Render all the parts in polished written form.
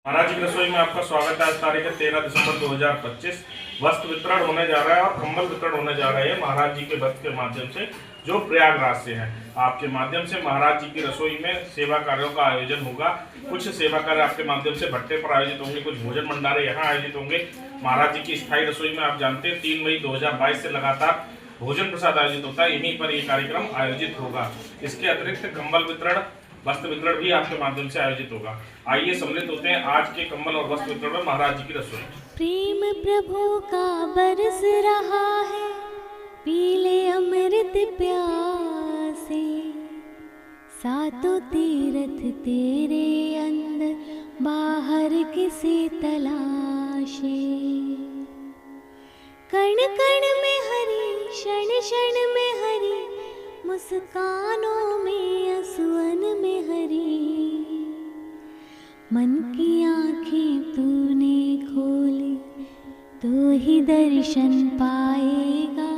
महाराज जी की रसोई में आपका स्वागत है। आज तारीख है 13 दिसंबर 2025। वस्त्र वितरण होने जा रहा है और कंबल वितरण होने जा रहे हैं महाराज जी के भक्त के माध्यम से, जो प्रयागराज से हैं। आपके माध्यम से महाराज जी की रसोई में सेवा कार्यों का आयोजन होगा। कुछ सेवा कार्य आपके माध्यम से भट्टे पर आयोजित होंगे, कुछ भोजन भंडारे यहाँ आयोजित होंगे। महाराज जी की स्थायी रसोई में आप जानते हैं 3 मई 2022 से लगातार भोजन प्रसाद आयोजित होता है, यहीं पर ये कार्यक्रम आयोजित होगा। इसके अतिरिक्त कंबल वितरण, वस्त्र वितरण भी आपके माध्यम से आयोजित होगा। आइए सम्मिलित होते हैं आज के कंबल और वस्त्र वितरण में महाराज जी की रसोई। प्रेम प्रभु का बरस रहा है, पीले अमृत प्यासे, सातों तीर्थ तेरे अंदर, बाहर किसी तलाशे। कण कण में हरी, क्षण क्षण में हरी, मुस्कानों में असुअन में हरी। मन की आँखें तूने खोली तो ही दर्शन पाएगा,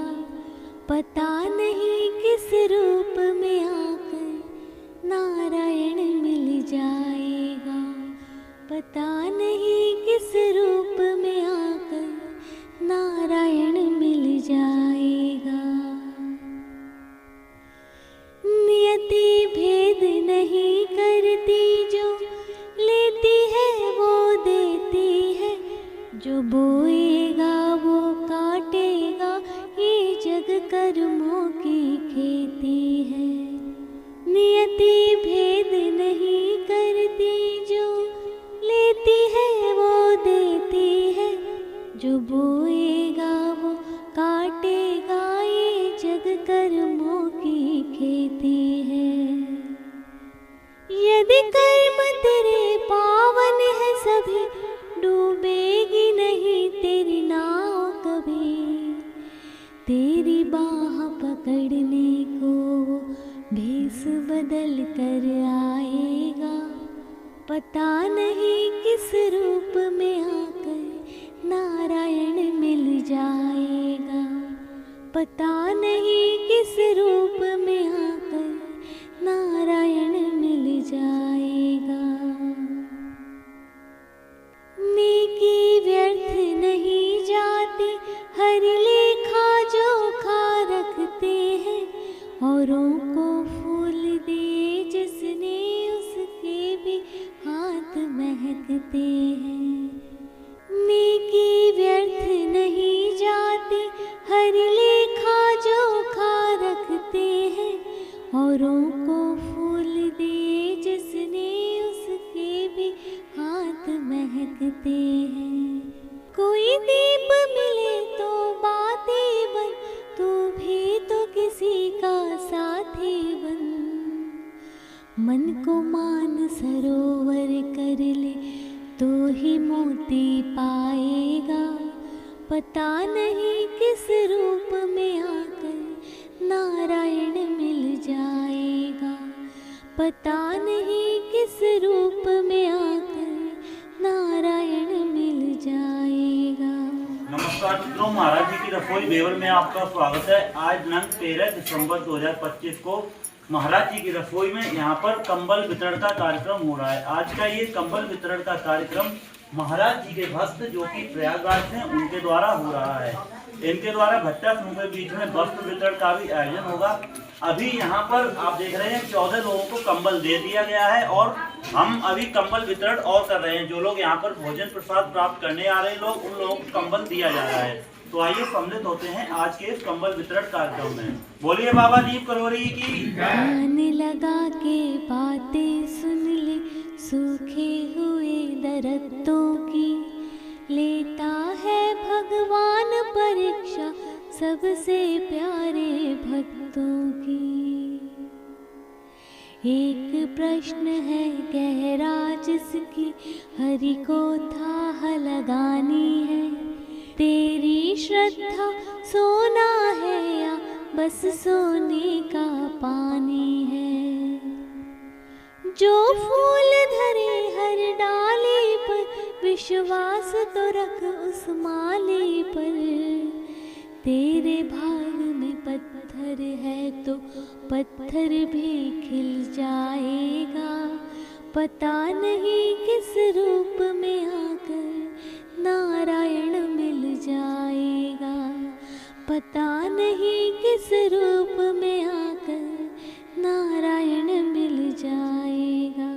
पता नहीं किस रूप में आकर नारायण मिल जाएगा, पता नहीं किस रूप में आकर नारायण मिल जाएगा। नियति भेद नहीं करती, जो लेती है वो देती है, जो बोएगा वो काटेगा, ये जग कर्मों की खेती है। नियति भेद नहीं करती, जो लेती है वो देती है, जो बोएगा वो काटेगा, ये जग कर्मों की खेती है। यदि कर्म तेरे पावन है सभी, डूबेगी नहीं तेरी नाव कभी। तेरी बाह पकड़ने को भेष बदल कर आएगा, पता नहीं किस रूप में आकर नारायण मिल जाएगा, पता नहीं किस रूप में आकर नारायण मिल जाएगा। नेकी व्यर्थ नहीं जाती, हर लेखा जोखा रखते हैं, औरों को फूल दे जिसने उसके भी हाथ महकते हैं। नेकी व्यर्थ नहीं जाती, हर लेखा जोखा रखते हैं, औरों को फूल दे जिसने उसके भी हाथ महकते हैं। कोई दीप मिले तो बाती बन, तू भी तो किसी का साथी बन। मन को मान सरोवर कर ले तो ही मोती पाएगा, पता नहीं किस रूप में आकर नारायण मिल जाएगा, पता नहीं किस रूप में आकर नारायण मिल जाएगा। नमस्कार मित्रों, महाराज जी की रसोई बेवर में आपका स्वागत है। आज दिनांक 13 दिसंबर 2025 को महाराज जी की रसोई में यहाँ पर कंबल वितरण का कार्यक्रम हो रहा है। आज का ये कंबल वितरण का कार्यक्रम महाराज जी के भक्त जो कि प्रयागराज से उनके द्वारा हो रहा है। इनके द्वारा भट्टा समूह के बीच में वस्त्र वितरण का भी आयोजन होगा। अभी यहाँ पर आप देख रहे हैं 14 लोगों को कंबल दे दिया गया है और हम अभी कंबल वितरण और कर रहे हैं। जो लोग यहाँ पर भोजन प्रसाद प्राप्त करने आ रहे हैं लोग, उन लोगों को कंबल दिया जा रहा है। तो आइए सम्मिलित होते हैं आज के इस कंबल वितरण कार्यक्रम में। बोलिए बाबा दीप करोरी की। कान लगा के बातें सुन ले, सूखे हुए दरख्तों की, लेता है भगवान परीक्षा सबसे प्यारे भक्तों की। एक प्रश्न है गहरा जिसकी हरि को थाह लगानी है। तेरी श्रद्धा सोना है या बस सोने का पानी है। जो फूल धरे हर डाली पर विश्वास तो रख उस माली पर। तेरे भाग में पत्थर है तो पत्थर भी खिल जाएगा। पता नहीं किस रूप में आकर नारायण मिल जाएगा। पता नहीं किस रूप में आकर नारायण मिल जाएगा।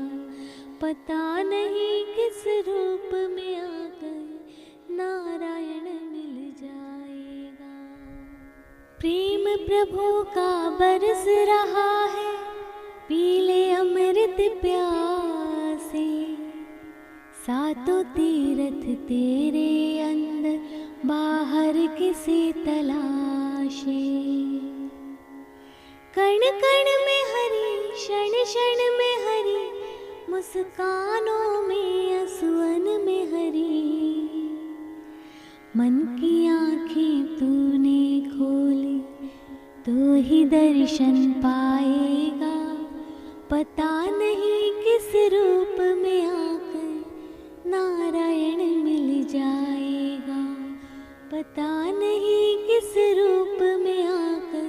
पता नहीं किस रूप में आकर नारायण मिल जाएगा। प्रेम प्रभु का बरस रहा है, पीले अमृत प्यासे। सातों तीर्थ तेरे अंदर, बाहर किसी तलाशे। कण कण में हरि, क्षण क्षण में हरि, मुस्कानों में असुअन में हरि। मन की आँखें तूने खोली तो ही दर्शन पाएगा। पता नहीं किस रूप में आकर नारायण मिल जाएगा। पता नहीं किस रूप में आकर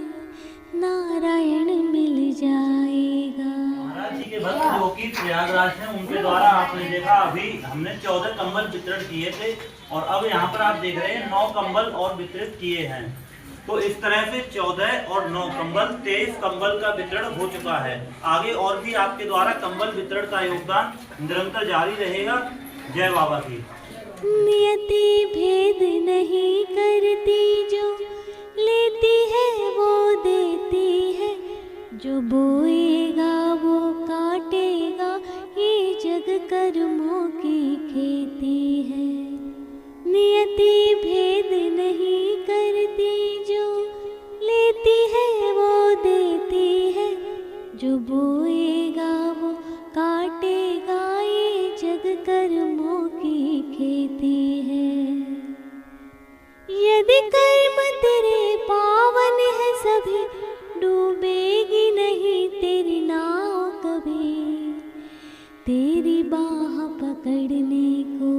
नारायण मिल जाएगा। महाराज जी के भक्त जो कि प्रयागराज हैं, उनके द्वारा आपने देखा अभी हमने 14 कंबल वितरण किए थे और अब यहाँ पर आप देख रहे हैं 9 कंबल और वितरित किए हैं। तो इस तरह से 14 और 9 कंबल 23 कंबल का वितरण हो चुका है। आगे और भी आपके द्वारा कंबल वितरण का योगदान निरंतर जारी रहेगा। जय बाबा की। नियति भेद नहीं करती, जो लेती है वो देती है। जो बोएगा वो काटेगा, ये जग कर्मों की खेती है। नियति भेद नहीं करती, जो लेती है वो देती है। जो बोएगा वो काटेगा, ये जग कर्मों की खेती है। यदि कर्म तेरे पावन है सभी, डूबेगी नहीं तेरी नाव कभी। तेरी बाह पकड़ने को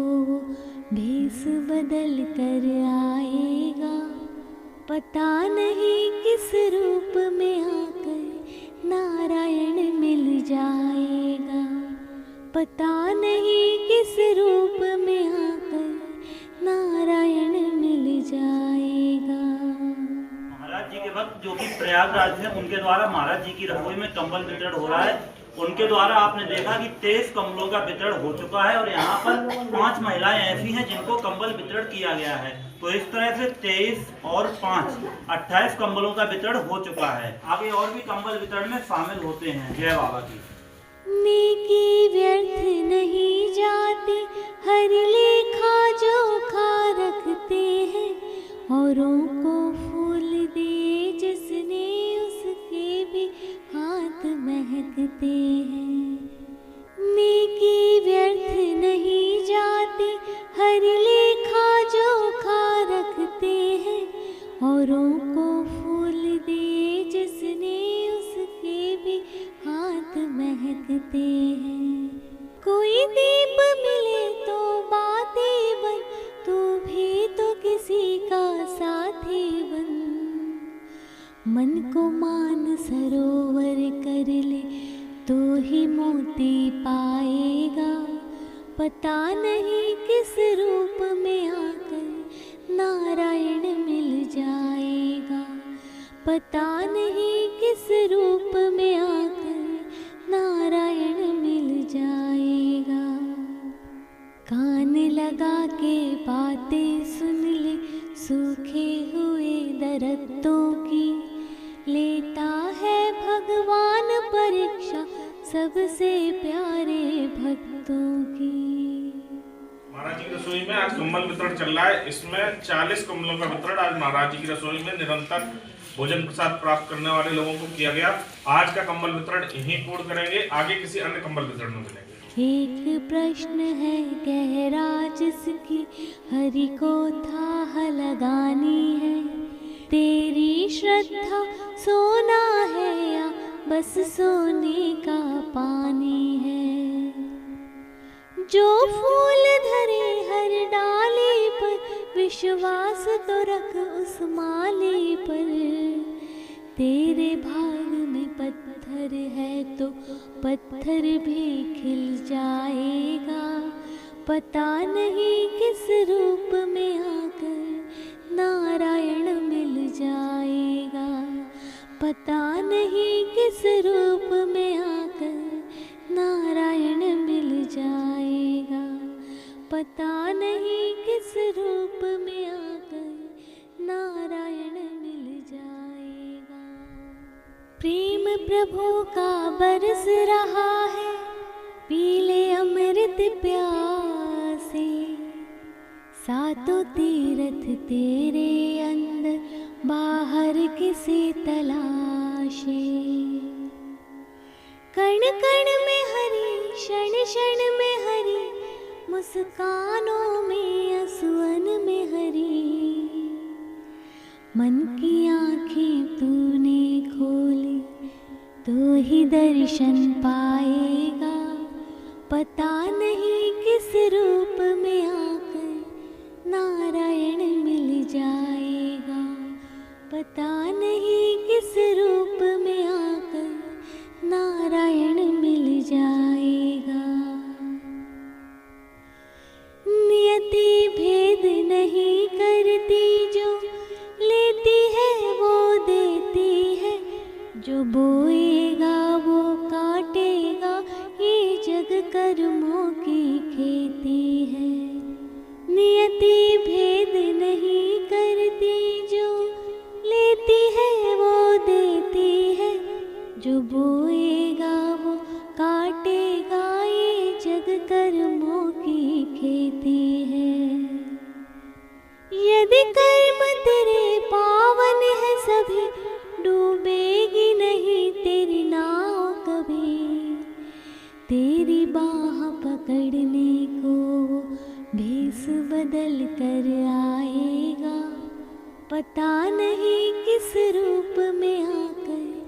भेष बदल कर आएगा। पता नहीं किस रूप में आकर नारायण मिल जाएगा। पता नहीं किस रूप में आकर नारायण मिल जाएगा। महाराज जी के भक्त जो कि प्रयागराज हैं, उनके द्वारा महाराज जी की रसोई में कंबल वितरण हो रहा है। उनके द्वारा आपने देखा कि 23 कंबलों का वितरण हो चुका है और यहाँ पर 5 महिलाएं ऐसी हैं जिनको कंबल वितरण किया गया है। तो इस तरह से 23 और 5 28 कंबलों का वितरण हो चुका है। आगे और भी कंबल वितरण में शामिल होते हैं। जय बाबा की। नेकी व्यर्थ नहीं जाती, हर लेखा जोखा रखते हैं। औरों को फूल दे जिसने, उसके भी हाथ महकते हैं। नेकी व्यर्थ नहीं जाती, हर लेखा जोखा रखते हैं। औरों को फूल दे जिसने, उसके भी हाथ महकते हैं। कोई दीप मिले तो बाती बन, तू भी तो किसी का साथी बन। मन को मान सरोवर कर ले तो ही मोती पाएगा। पता नहीं किस रूप में आकर नारायण मिल जाएगा। पता नहीं किस रूप में आकर नारायण मिल जाएगा। कान लगा के बातें सुन ले सूखे हुए दरख्तों की। लेता है भगवान परीक्षा सबसे प्यारे भक्तों की। महाराज जी की रसोई में आज कंबल वितरण चल रहा है। इसमें 40 कंबलों का वितरण आज महाराज जी की रसोई में निरंतर भोजन प्रसाद प्राप्त करने वाले लोगों को किया गया। आज का कंबल वितरण यहीं पूर्ण करेंगे, आगे किसी अन्य कंबल वितरण में मिलेंगे। एक प्रश्न है गहरा जिसकी हरि को थाह लगानी है, तेरी श्रद्धा सोना है या बस सोने का पानी है। जो फूल धरे हर डाली पर, विश्वास तो रख उस माली पर। तेरे भाग में पत्थर है तो पत्थर भी खिल जाएगा। पता नहीं किस रूप में आकर नारायण मिल जाएगा। पता नहीं किस रूप में आकर नारायण मिल जाएगा। पता नहीं किस रूप में आकर नारायण मिल जाएगा। प्रेम प्रभु का बरस रहा है, पीले अमृत प्यासे। सातों तीर्थ तेरे अंदर, बाहर किसी तलाशे। कण कण में हरि, क्षण क्षण में हरि, मुस्कानों में असुअन में हरि। मन की आँखें तूने खोली तो ही दर्शन पाएगा। पता नहीं किस रूप में आकर नारायण मिल जाएगा। पता नहीं किस रूप में आकर नारायण मिल जाएगा। नियति भेद नहीं करती, जो लेती है वो देती है। जो बोएगा वो काटेगा, ये जग कर्मों की खेती है। नियति भेद नहीं करती, जो लेती है वो देती है। जो बोएगा वो काटेगा, ये जग कर्मों की खेती है। यदि कर्म तेरे पावन है सभी, डूबेगी नहीं तेरी नाव कभी। तेरी बाह पकड़ने को भेष बदल कर आएगा। पता नहीं किस रूप में आकर